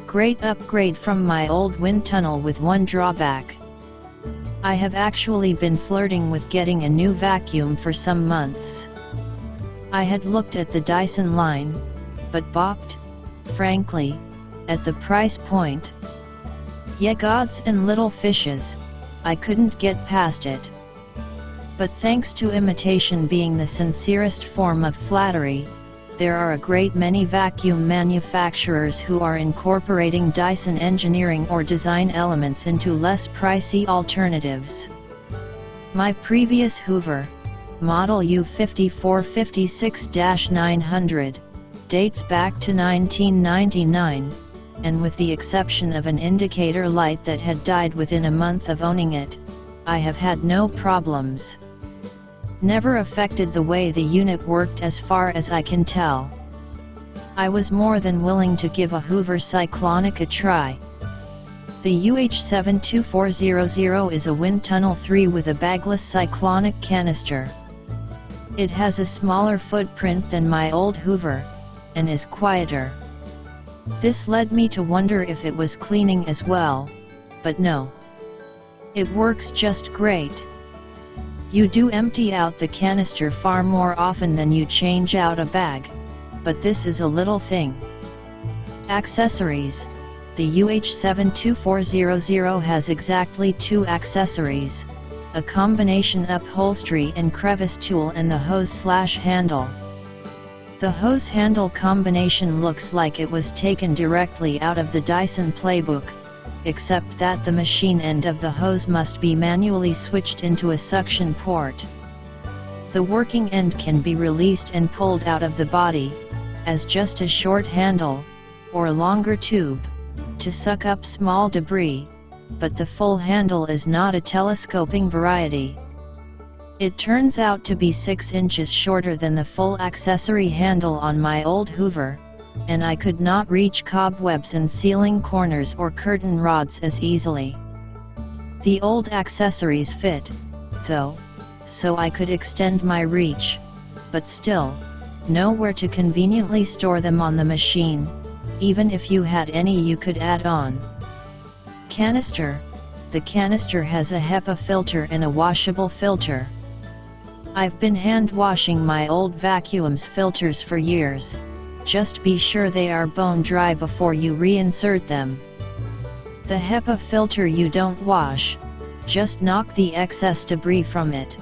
Great upgrade from my old WindTunnel with one drawback. I have actually been flirting with getting a new vacuum for some months. I had looked at the Dyson line, but balked, frankly, at the price point. Ye gods and little fishes, I couldn't get past it. But thanks to imitation being the sincerest form of flattery, there are a great many vacuum manufacturers who are incorporating Dyson engineering or design elements into less pricey alternatives. My previous Hoover, model U5456-900, dates back to 1999, and with the exception of an indicator light that had died within a month of owning it, I have had no problems. Never affected the way the unit worked as far as I can tell. I was more than willing to give a Hoover Cyclonic a try. The UH72400 is a WindTunnel 3 with a bagless cyclonic canister. It has a smaller footprint than my old Hoover, and is quieter. This led me to wonder if it was cleaning as well, but no. It works just great. You do empty out the canister far more often than you change out a bag, but this is a little thing. Accessories. The UH72400 has exactly 2 accessories, a combination upholstery and crevice tool and the hose/handle. The hose handle combination looks like it was taken directly out of the Dyson playbook, except that the machine end of the hose must be manually switched into a suction port. The working end can be released and pulled out of the body, as just a short handle, or longer tube, to suck up small debris, but the full handle is not a telescoping variety. It turns out to be 6 inches shorter than the full accessory handle on my old Hoover, and I could not reach cobwebs and ceiling corners or curtain rods as easily. The old accessories fit, though, so I could extend my reach, but still, nowhere to conveniently store them on the machine, even if you had any you could add on. Canister. The canister has a HEPA filter and a washable filter. I've been hand washing my old vacuum's filters for years. Just be sure they are bone dry before you reinsert them. The HEPA filter you don't wash, just knock the excess debris from it.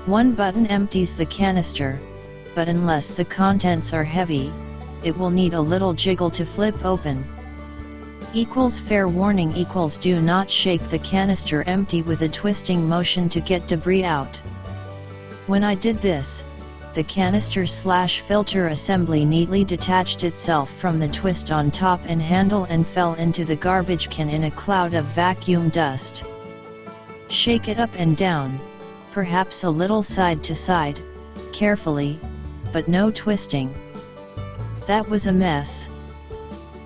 One button empties the canister, but unless the contents are heavy, it will need a little jiggle to flip open. Fair warning: do not shake the canister empty with a twisting motion to get debris out. When I did this, the canister/filter assembly neatly detached itself from the twist on top and handle and fell into the garbage can in a cloud of vacuum dust. Shake it up and down, perhaps a little side to side, carefully, but no twisting. That was a mess.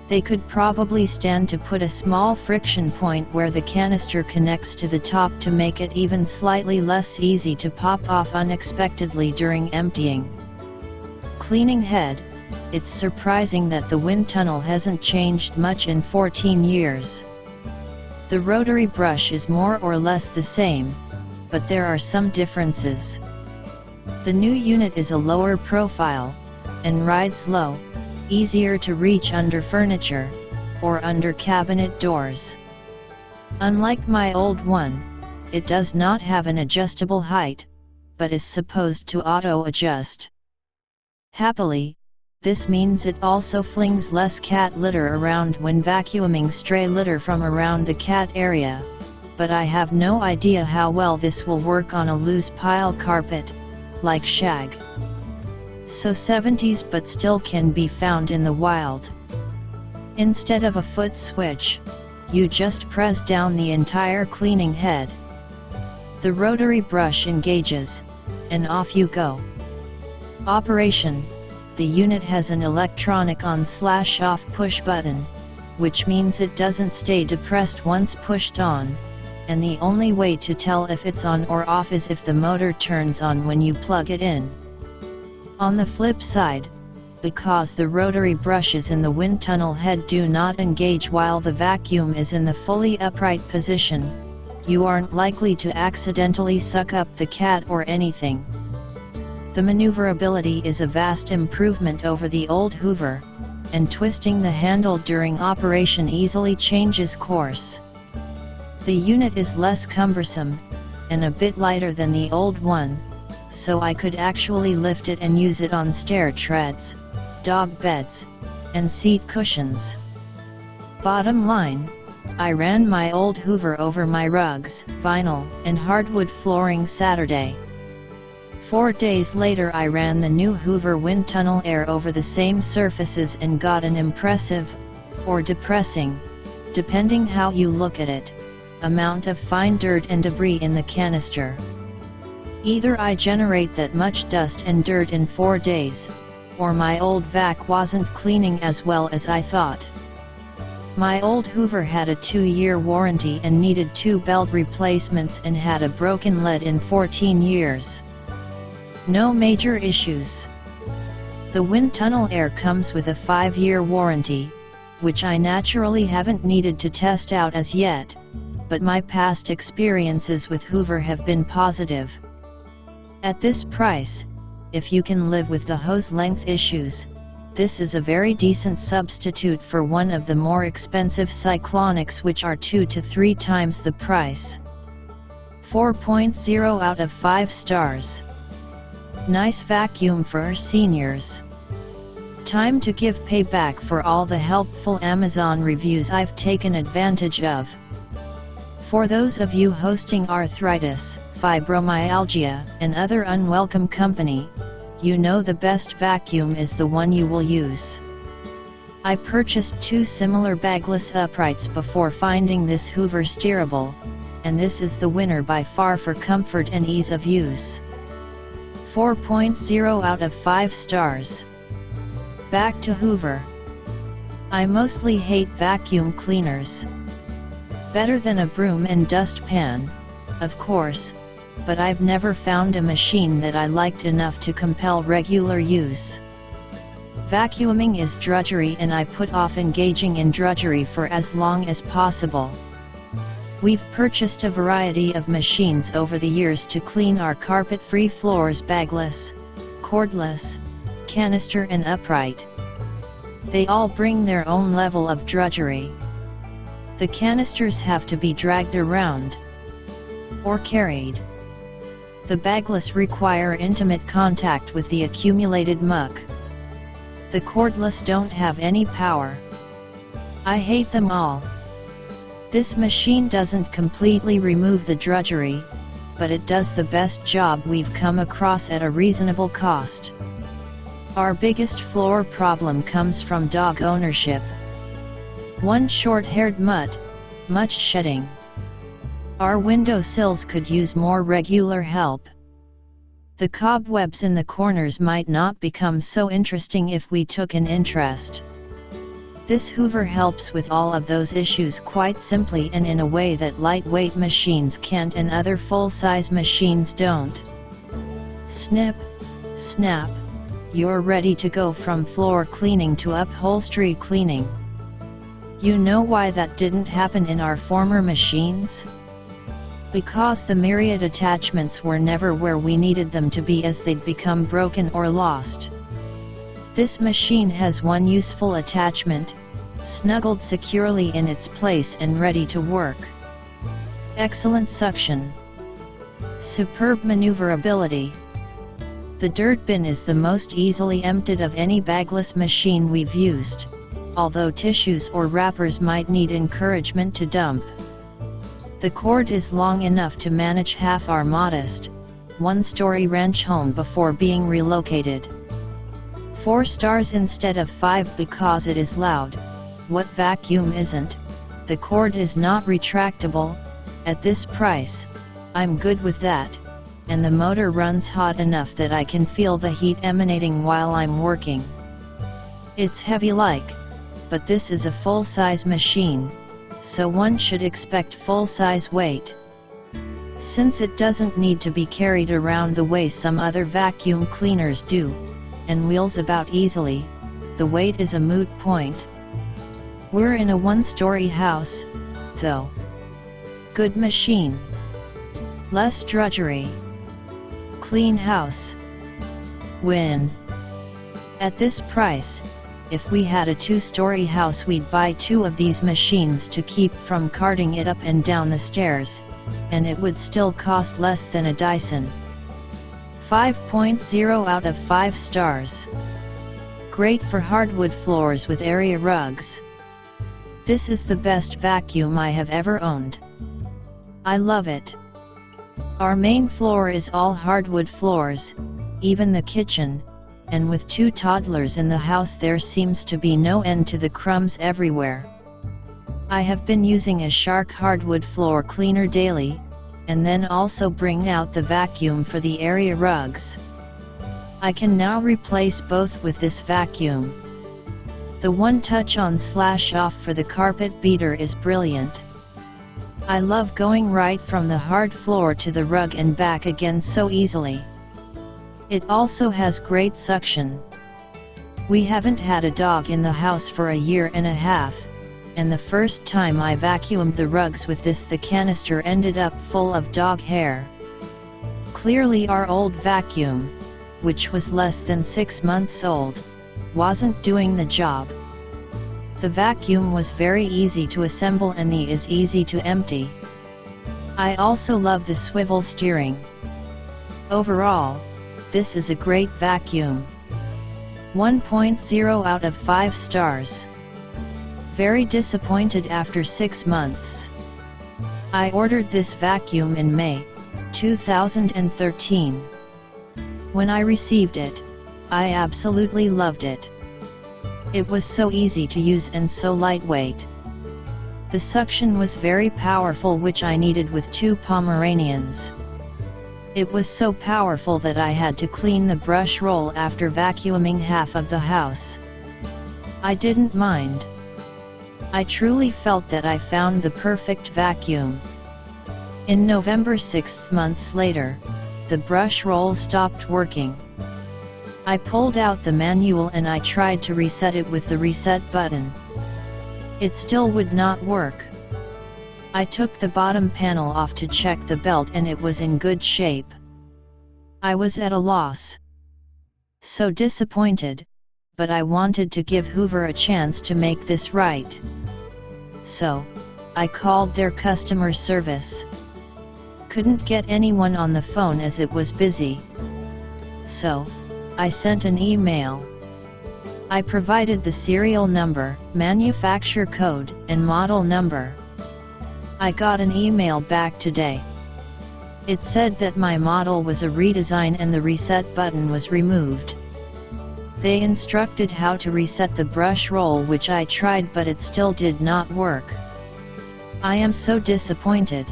They could probably stand to put a small friction point where the canister connects to the top to make it even slightly less easy to pop off unexpectedly during emptying. Cleaning head. It's surprising that the WindTunnel hasn't changed much in 14 years. The rotary brush is more or less the same, but there are some differences. The new unit is a lower profile, and rides low, easier to reach under furniture, or under cabinet doors. Unlike my old one, it does not have an adjustable height, but is supposed to auto-adjust. Happily, this means it also flings less cat litter around when vacuuming stray litter from around the cat area, but I have no idea how well this will work on a loose pile carpet, like shag. So 70s but still can be found in the wild. Instead of a foot switch, you just press down the entire cleaning head. The rotary brush engages, and off you go. Operation. The unit has an electronic on/off push button, which means it doesn't stay depressed once pushed on, and the only way to tell if it's on or off is if the motor turns on when you plug it in. On the flip side, because the rotary brushes in the wind tunnel head do not engage while the vacuum is in the fully upright position, you aren't likely to accidentally suck up the cat or anything. The maneuverability is a vast improvement over the old Hoover, and twisting the handle during operation easily changes course. The unit is less cumbersome, and a bit lighter than the old one, so I could actually lift it and use it on stair treads, dog beds, and seat cushions. Bottom line, I ran my old Hoover over my rugs, vinyl, and hardwood flooring Saturday. 4 days later I ran the new Hoover WindTunnel Air over the same surfaces and got an impressive, or depressing, depending how you look at it, amount of fine dirt and debris in the canister. Either I generate that much dust and dirt in 4 days, or my old vac wasn't cleaning as well as I thought. My old Hoover had a 2-year warranty and needed 2 belt replacements and had a broken lead in 14 years. No major issues. The WindTunnel Air comes with a 5-year warranty, which I naturally haven't needed to test out as yet, but my past experiences with Hoover have been positive. At this price, if you can live with the hose length issues, this is a very decent substitute for one of the more expensive cyclonics, which are 2 to 3 times the price. 4.0 out of 5 stars. Nice vacuum for seniors. Time to give payback for all the helpful Amazon reviews I've taken advantage of. For those of you hosting arthritis, fibromyalgia, and other unwelcome company, you know the best vacuum is the one you will use. I purchased 2 similar bagless uprights before finding this Hoover steerable, and this is the winner by far for comfort and ease of use. 4.0 out of 5 stars. Back to Hoover. I mostly hate vacuum cleaners. Better than a broom and dustpan, of course, but I've never found a machine that I liked enough to compel regular use. Vacuuming is drudgery and I put off engaging in drudgery for as long as possible. We've purchased a variety of machines over the years to clean our carpet-free floors, bagless, cordless, canister and upright. They all bring their own level of drudgery. The canisters have to be dragged around or carried. The bagless require intimate contact with the accumulated muck. The cordless don't have any power. I hate them all. This machine doesn't completely remove the drudgery, but it does the best job we've come across at a reasonable cost. Our biggest floor problem comes from dog ownership. One short-haired mutt, much shedding. Our windowsills could use more regular help. The cobwebs in the corners might not become so interesting if we took an interest. This Hoover helps with all of those issues quite simply and in a way that lightweight machines can't and other full-size machines don't. Snip, snap, you're ready to go from floor cleaning to upholstery cleaning. You know why that didn't happen in our former machines? Because the myriad attachments were never where we needed them to be, as they'd become broken or lost. This machine has one useful attachment, snuggled securely in its place and ready to work. Excellent suction. Superb maneuverability. The dirt bin is the most easily emptied of any bagless machine we've used, although tissues or wrappers might need encouragement to dump. The cord is long enough to manage half our modest, 1-story ranch home before being relocated. 4 stars instead of 5 because it is loud. What vacuum isn't? The cord is not retractable. At this price, I'm good with that, and the motor runs hot enough that I can feel the heat emanating while I'm working. It's heavy but this is a full-size machine, so one should expect full-size weight. Since it doesn't need to be carried around the way some other vacuum cleaners do, and wheels about easily, the weight is a moot point. We're in a one-story house, though. Good machine. Less drudgery. Clean house. Win. At this price, if we had a two-story house, we'd buy 2 of these machines to keep from carting it up and down the stairs, and it would still cost less than a Dyson. 5.0 out of 5 stars. Great for hardwood floors with area rugs. This is the best vacuum I have ever owned. I love it. Our main floor is all hardwood floors, even the kitchen, and with 2 toddlers in the house there seems to be no end to the crumbs everywhere. I have been using a Shark hardwood floor cleaner daily, and then also bring out the vacuum for the area rugs. I can now replace both with this vacuum. The one touch on / off for the carpet beater is brilliant. I love going right from the hard floor to the rug and back again so easily. It also has great suction. We haven't had a dog in the house for 1.5 years, and the first time I vacuumed the rugs with this, the canister ended up full of dog hair. Clearly our old vacuum, which was less than 6 months old, wasn't doing the job. The vacuum was very easy to assemble and the is easy to empty. I also love the swivel steering. Overall, this is a great vacuum. 1.0 out of 5 stars. Very disappointed after 6 months. I ordered this vacuum in May 2013. When I received it, I absolutely loved it. It was so easy to use and so lightweight. The suction was very powerful, which I needed with 2 Pomeranians. It was so powerful that I had to clean the brush roll after vacuuming half of the house. I didn't mind. I truly felt that I found the perfect vacuum. In November, 6 months later, the brush roll stopped working. I pulled out the manual and I tried to reset it with the reset button. It still would not work. I took the bottom panel off to check the belt and it was in good shape. I was at a loss. So disappointed, but I wanted to give Hoover a chance to make this right. So, I called their customer service. Couldn't get anyone on the phone as it was busy. So, I sent an email. I provided the serial number, manufacturer code, and model number. I got an email back today. It said that my model was a redesign and the reset button was removed. They instructed how to reset the brush roll, which I tried, but it still did not work. I am so disappointed.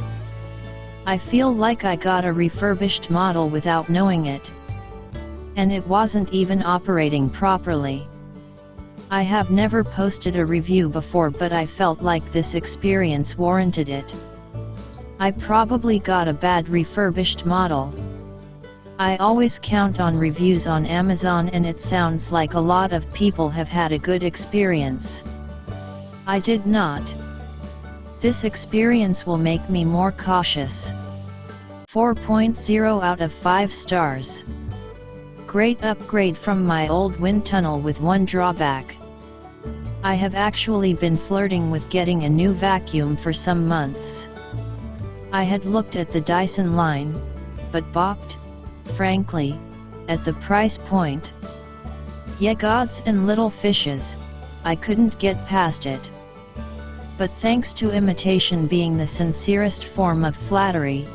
I feel like I got a refurbished model without knowing it. And it wasn't even operating properly. I have never posted a review before, but I felt like this experience warranted it. I probably got a bad refurbished model. I always count on reviews on Amazon and it sounds like a lot of people have had a good experience. I did not. This experience will make me more cautious. 4.0 out of 5 stars. Great upgrade from my old WindTunnel with one drawback. I have actually been flirting with getting a new vacuum for some months. I had looked at the Dyson line, but balked, frankly, at the price point. Yeah, gods and little fishes, I couldn't get past it. But thanks to imitation being the sincerest form of flattery,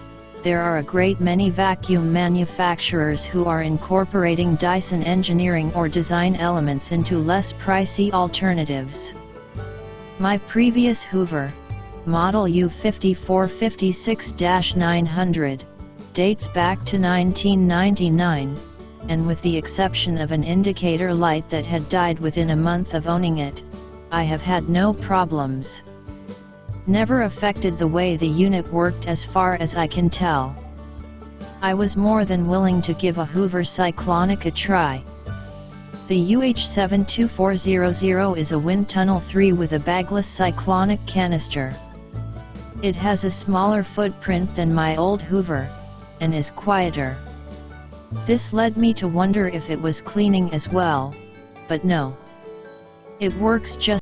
there are a great many vacuum manufacturers who are incorporating Dyson engineering or design elements into less pricey alternatives. My previous Hoover, model U5456-900, dates back to 1999, and with the exception of an indicator light that had died within a month of owning it, I have had no problems. Never affected the way the unit worked as far as I can tell. I was more than willing to give a Hoover Cyclonic a try. The UH72400 is a WindTunnel 3 with a bagless cyclonic canister. It has a smaller footprint than my old Hoover, and is quieter. This led me to wonder if it was cleaning as well, but no. It works just